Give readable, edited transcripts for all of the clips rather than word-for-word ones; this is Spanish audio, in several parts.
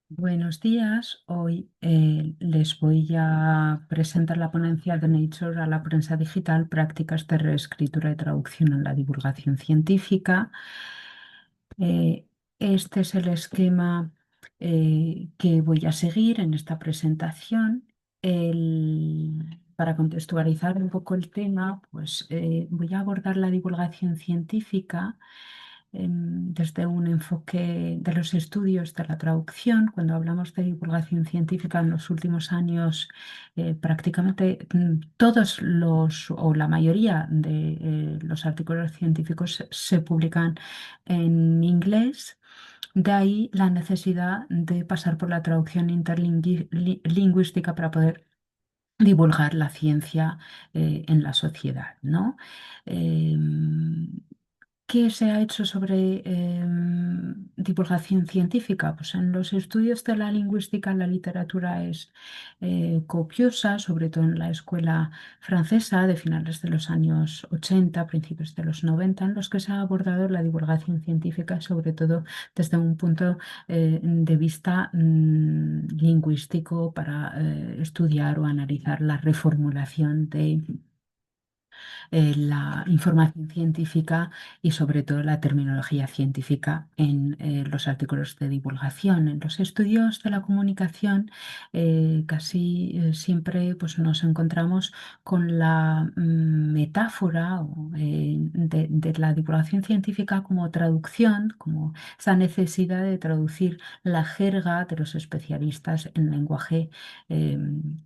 Buenos días. Hoy les voy a presentar la ponencia de Nature a la prensa digital, prácticas de reescritura y traducción en la divulgación científica. Eh, este es el esquema que voy a seguir en esta presentación. Para contextualizar un poco el tema, pues voy a abordar la divulgación científica desde un enfoque de los estudios de la traducción. Cuando hablamos de divulgación científica en los últimos años, prácticamente todos o la mayoría de los artículos científicos se publican en inglés. De ahí la necesidad de pasar por la traducción interlingüística para poder divulgar la ciencia en la sociedad, ¿no? Em, ¿Qué se ha hecho sobre divulgación científica? Pues en los estudios de la lingüística la literatura es copiosa, sobre todo en la escuela francesa de finales de los años 80, principios de los 90, en los que se ha abordado la divulgación científica, sobre todo desde un punto de vista lingüístico para estudiar o analizar la reformulación de la información científica y sobre todo la terminología científica en los artículos de divulgación. En los estudios de la comunicación casi siempre pues, nos encontramos con la metáfora de la divulgación científica como traducción, como esa necesidad de traducir la jerga de los especialistas en lenguaje eh,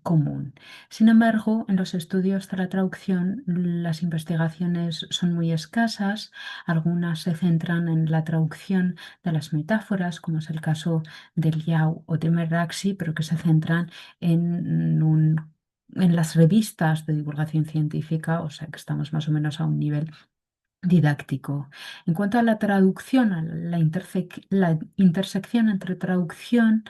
común. Sin embargo, en los estudios de la traducción, las investigaciones son muy escasas. Algunas se centran en la traducción de las metáforas, como es el caso de Liao o de Meraxi, pero que se centran en las revistas de divulgación científica, o sea que estamos más o menos a un nivel didáctico. En cuanto a la traducción, a la intersección entre traducción,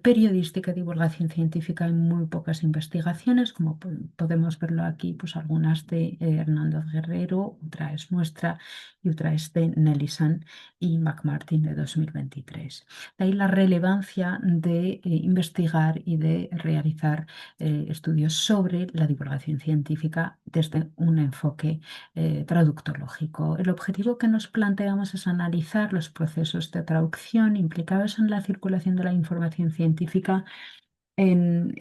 periodística y divulgación científica, hay muy pocas investigaciones, como podemos verlo aquí, pues algunas de Hernández Guerrero, otra es nuestra y otra es de Nellison y McMartin de 2023. De ahí la relevancia de investigar y de realizar estudios sobre la divulgación científica desde un enfoque traductológico. El objetivo que nos planteamos es analizar los procesos de traducción implicados en la circulación de la información científica en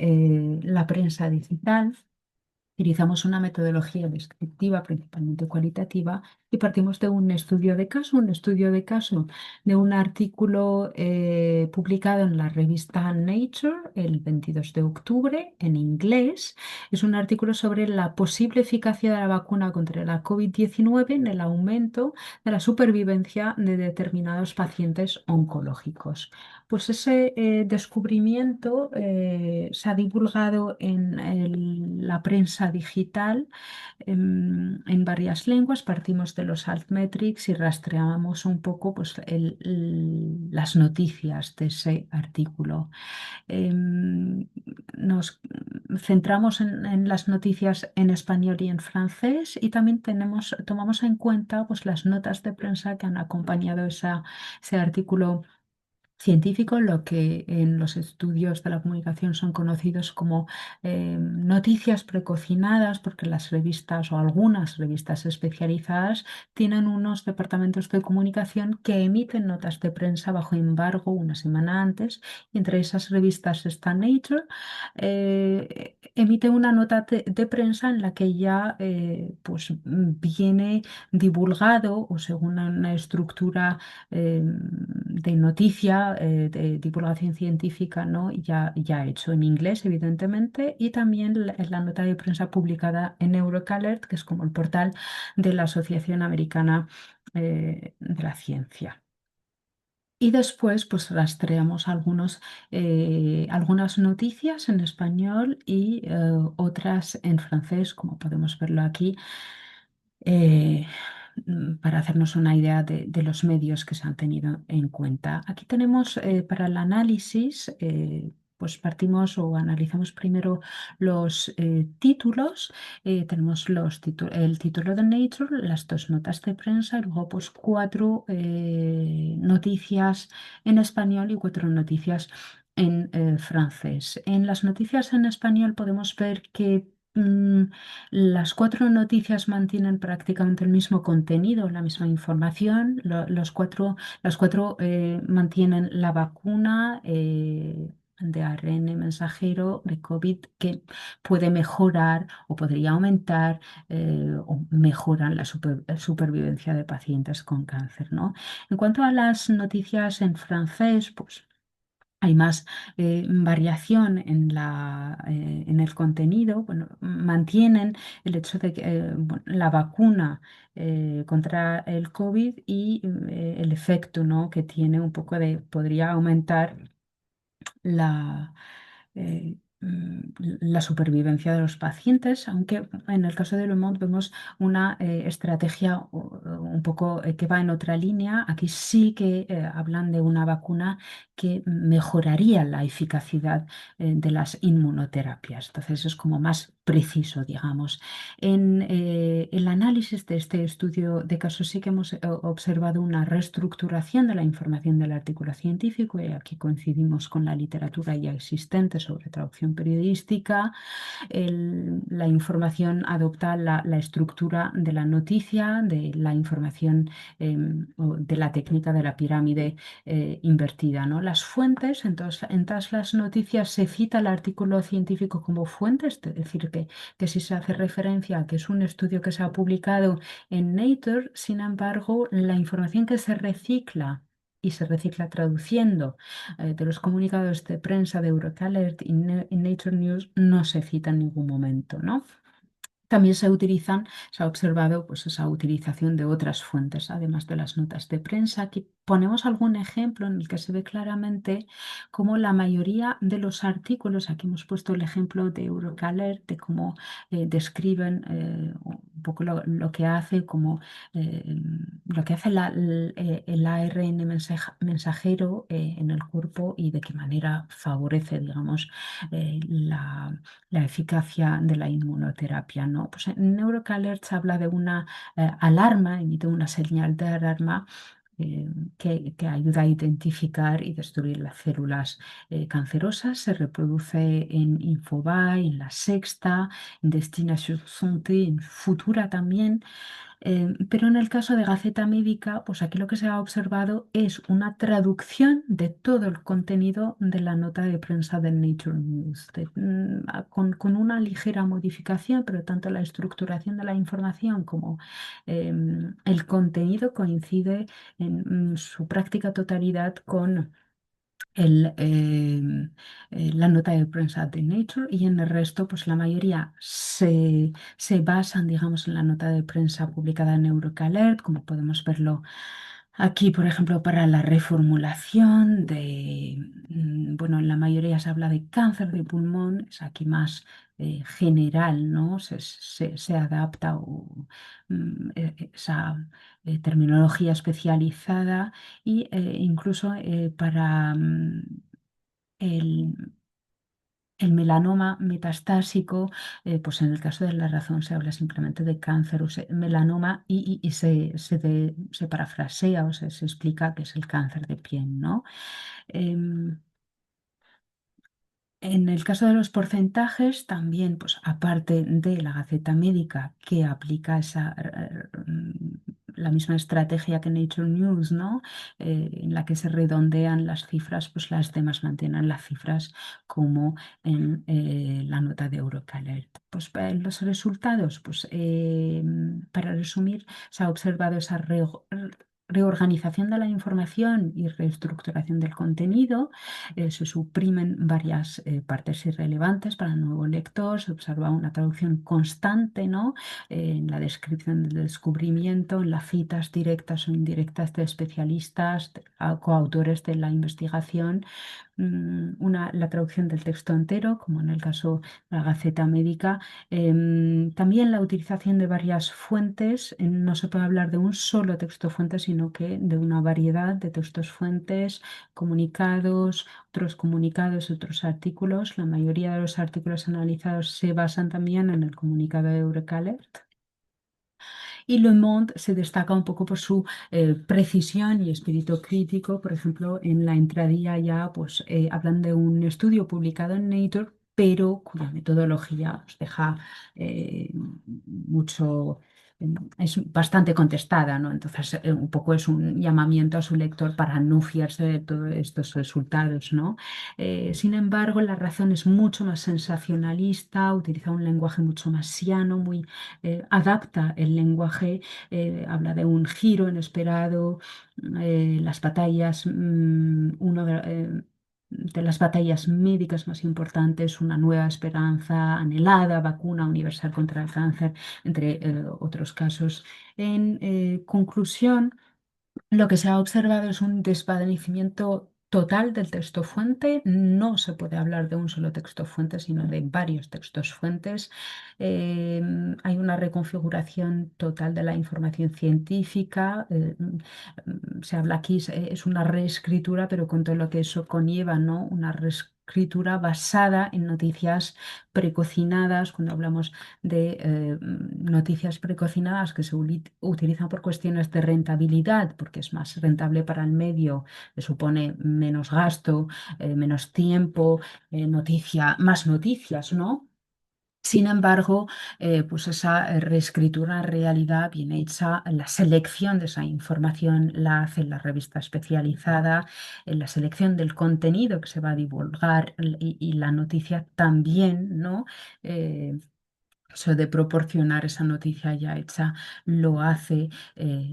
la prensa digital. Utilizamos una metodología descriptiva, principalmente cualitativa, y partimos de un estudio de caso de un artículo publicado en la revista Nature el 22 de octubre en inglés. Es un artículo sobre la posible eficacia de la vacuna contra la COVID-19 en el aumento de la supervivencia de determinados pacientes oncológicos. Pues ese descubrimiento se ha divulgado en la prensa digital en varias lenguas. Partimos de los altmetrics y rastreamos un poco pues, las noticias de ese artículo. Nos centramos en las noticias en español y en francés y también tomamos en cuenta pues, las notas de prensa que han acompañado ese artículo científico, lo que en los estudios de la comunicación son conocidos como noticias precocinadas, porque las revistas o algunas revistas especializadas tienen unos departamentos de comunicación que emiten notas de prensa bajo embargo una semana antes, y entre esas revistas está Nature, emite una nota de prensa en la que ya pues, viene divulgado o según una estructura de noticia, de divulgación científica, ¿no? Ya hecho en inglés, evidentemente, y también la nota de prensa publicada en EuroCalert, que es como el portal de la Asociación Americana de la Ciencia. Y después, pues rastreamos algunas noticias en español y otras en francés, como podemos verlo aquí, eh, para hacernos una idea de los medios que se han tenido en cuenta. Aquí tenemos para el análisis, pues partimos o analizamos primero los títulos. Tenemos el título de Nature, las dos notas de prensa y luego pues cuatro noticias en español y cuatro noticias en francés. En las noticias en español podemos ver que las cuatro noticias mantienen prácticamente el mismo contenido, la misma información. Las cuatro mantienen la vacuna. De ARN mensajero de COVID que puede mejorar o podría aumentar o mejoran la supervivencia de pacientes con cáncer, ¿no? En cuanto a las noticias en francés, pues hay más variación en el contenido. Bueno, mantienen el hecho de que bueno, la vacuna contra el COVID y el efecto, ¿no? que tiene un poco de, podría aumentar la, la supervivencia de los pacientes, aunque en el caso de Le Monde vemos una estrategia un poco que va en otra línea. Aquí sí que hablan de una vacuna que mejoraría la eficacia de las inmunoterapias. Entonces es como más preciso, digamos. En el análisis de este estudio de casos sí que hemos observado una reestructuración de la información del artículo científico y aquí coincidimos con la literatura ya existente sobre traducción periodística. La información adopta la estructura de la noticia, de la información o de la técnica de la pirámide invertida, ¿no? Las fuentes, entonces, en todas las noticias se cita el artículo científico como fuente, es decir, que si se hace referencia a que es un estudio que se ha publicado en Nature, sin embargo, la información que se recicla y se recicla traduciendo de los comunicados de prensa de Eurocalert y Nature News no se cita en ningún momento, ¿no? También se ha observado pues, esa utilización de otras fuentes, además de las notas de prensa. Aquí ponemos algún ejemplo en el que se ve claramente cómo la mayoría de los artículos, aquí hemos puesto el ejemplo de Eurocaler, de cómo describen un poco lo que hace, como, eh, lo que hace el ARN mensajero en el cuerpo y de qué manera favorece, digamos, la eficacia de la inmunoterapia, ¿no? Pues en NeuroCalert se habla de una alarma, emite una señal de alarma eh, que ayuda a identificar y destruir las células cancerosas. Se reproduce en Infobae, en La Sexta, en Destination Santé, en Futura también. Pero en el caso de Gaceta Médica, pues aquí lo que se ha observado es una traducción de todo el contenido de la nota de prensa del Nature News, con una ligera modificación, pero tanto la estructuración de la información como el contenido coincide en su práctica totalidad con la nota de prensa de Nature y en el resto, pues la mayoría se basan, digamos, en la nota de prensa publicada en Eurocalert, como podemos verlo aquí, por ejemplo, para la reformulación bueno, en la mayoría se habla de cáncer de pulmón, es aquí más general, ¿no? Se adapta esa terminología especializada y incluso para el, el melanoma metastásico, pues en el caso de la razón se habla simplemente de cáncer o melanoma y se parafrasea o se explica que es el cáncer de piel, ¿no? Em, en el caso de los porcentajes, también, pues aparte de la Gaceta Médica que aplica la misma estrategia que Nature News, ¿no? En la que se redondean las cifras, pues las demás mantienen las cifras como en la nota de Eurocalert. Pues los resultados, pues para resumir, se ha observado esa reorganización de la información y reestructuración del contenido. Se suprimen varias partes irrelevantes para el nuevo lector, se observa una traducción constante, ¿no? En la descripción del descubrimiento, en las citas directas o indirectas de especialistas, coautores de la investigación, la traducción del texto entero, como en el caso de la Gaceta Médica. También la utilización de varias fuentes. No se puede hablar de un solo texto fuente, sino que de una variedad de textos fuentes, comunicados, otros comunicados, otros artículos. La mayoría de los artículos analizados se basan también en el comunicado de Eurocalert. Y Le Monde se destaca un poco por su precisión y espíritu crítico. Por ejemplo, en la entradilla ya pues, hablan de un estudio publicado en Nature, pero cuya metodología os deja mucho, es bastante contestada, ¿no? Entonces, un poco es un llamamiento a su lector para no fiarse de todos estos resultados, ¿no? Sin embargo, la razón es mucho más sensacionalista, utiliza un lenguaje mucho más llano, muy adapta el lenguaje, habla de un giro inesperado, las batallas, de las batallas médicas más importantes, una nueva esperanza anhelada, vacuna universal contra el cáncer, entre otros casos. En conclusión, lo que se ha observado es un desvanecimiento total del texto fuente. No se puede hablar de un solo texto fuente, sino de varios textos fuentes. Hay una reconfiguración total de la información científica. Se habla aquí, es una reescritura, pero con todo lo que eso conlleva, ¿no? Una reescritura basada en noticias precocinadas. Cuando hablamos de noticias precocinadas que se utilizan por cuestiones de rentabilidad, porque es más rentable para el medio, le supone menos gasto, menos tiempo, más noticias, ¿no? Sin embargo, pues esa reescritura en realidad viene hecha, la selección de esa información la hace la revista especializada, la selección del contenido que se va a divulgar y la noticia también, ¿no? Eh, Eso de proporcionar esa noticia ya hecha lo hace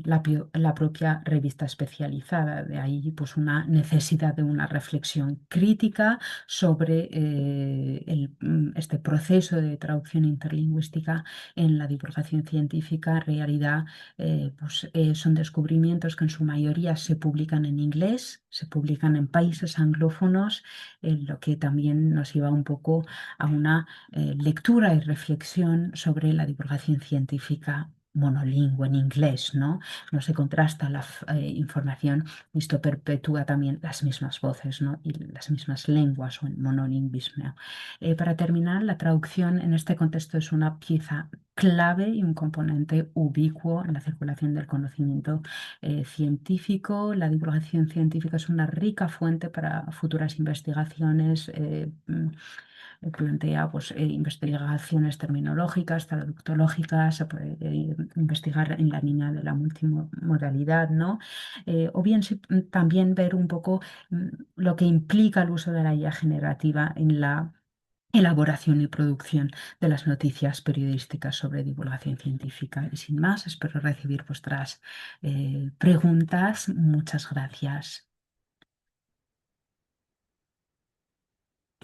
la propia revista especializada. De ahí pues una necesidad de una reflexión crítica sobre este proceso de traducción interlingüística en la divulgación científica. En realidad son descubrimientos que en su mayoría se publican en inglés, se publican en países anglófonos, lo que también nos lleva un poco a una lectura y reflexión sobre la divulgación científica monolingüe en inglés, ¿no? No se contrasta la información, esto perpetúa también las mismas voces, ¿no? Y las mismas lenguas o el monolingüismo. Para terminar, la traducción en este contexto es una pieza clave y un componente ubicuo en la circulación del conocimiento científico. La divulgación científica es una rica fuente para futuras investigaciones. Plantea pues, investigaciones terminológicas, traductológicas, se puede investigar en la línea de la multimodalidad, ¿no? O bien también ver un poco lo que implica el uso de la IA generativa en la elaboración y producción de las noticias periodísticas sobre divulgación científica. Y sin más, espero recibir vuestras preguntas. Muchas gracias.